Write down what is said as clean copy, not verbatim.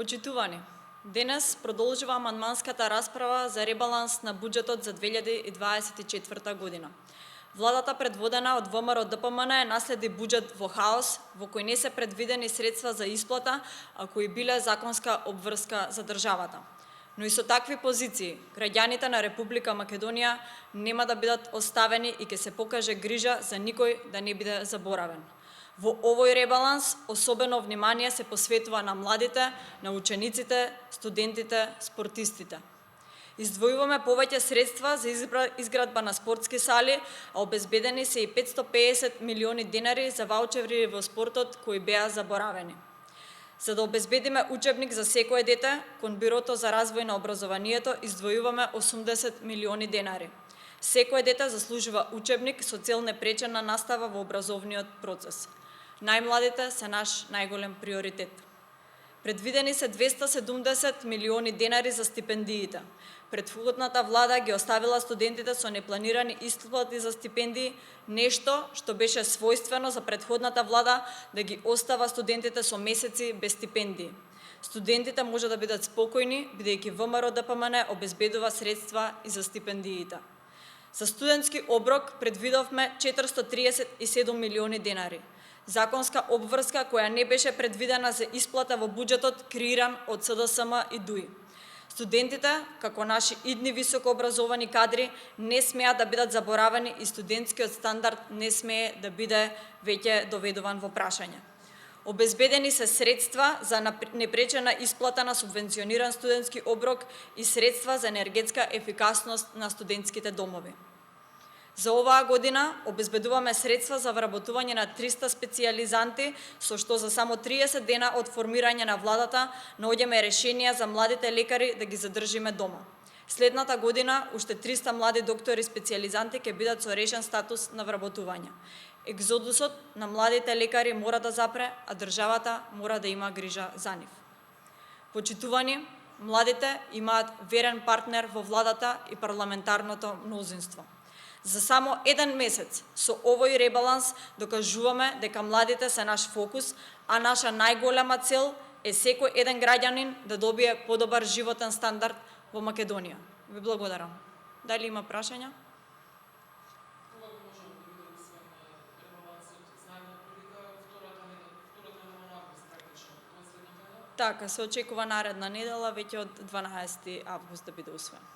Почитувани, денес продолжува амандманската расправа за ребаланс на буџетот за 2024 година. Владата, предводена од ВМРО ДПМН, наследи буџет во хаос, во кој не се предвидени средства за исплата, а кои биле законска обврска за државата. Но и со такви позиции, граѓаните на Република Македонија нема да бидат оставени и ќе се покаже грижа за никој да не биде заборавен. Во овој ребаланс особено внимание се посветува на младите, на учениците, студентите, спортистите. Издвојуваме повеќе средства за изградба на спортски сали, а обезбедени се и 550 милиони денари за ваучери во спортот кои беа заборавени. За да обезбедиме учебник за секое дете, кон Бирото за развој на образованието издвојуваме 80 милиони денари. Секое дете заслужува учебник со цел непречена настава во образовниот процес. Најмладите се наш најголем приоритет. Предвидени се 270 милиони денари за стипендиите. Претходната влада ги оставила студентите со непланирани исплати за стипендии, нешто што беше својствено за претходната влада да ги остава студентите со месеци без стипендии. Студентите може да бидат спокојни, бидејќи ВМРО ДПМН обезбедува средства и за стипендиите. За студентски оброк предвидовме 437 милиони денари. Законска обврска која не беше предвидена за исплата во буџетот креиран од СДСМ и ДУИ. Студентите, како наши идни високообразовани кадри, не смеат да бидат заборавени и студентскиот стандард не смее да биде веќе доведуван во прашање. Обезбедени се средства за непречена исплата на субвенциониран студентски оброк и средства за енергетска ефикасност на студентските домови. За оваа година обезбедуваме средства за вработување на 300 специјализанти, со што за само 30 дена од формирање на владата наоѓаме решенија за младите лекари да ги задржиме дома. Следната година уште 300 млади доктори специјализанти ќе бидат со решен статус на вработување. Екзодусот на младите лекари мора да запре, а државата мора да има грижа за нив. Почитувани, младите имаат верен партнер во владата и парламентарното мнозинство. За само еден месец со овој ребаланс докажуваме дека младите се наш фокус, а наша најголема цел е секој еден граѓанин да добие подобар животен стандард во Македонија. Ви благодарам. Дали има прашања? Така, се очекува наредна недела, веќе од 12 август да биде усвоен.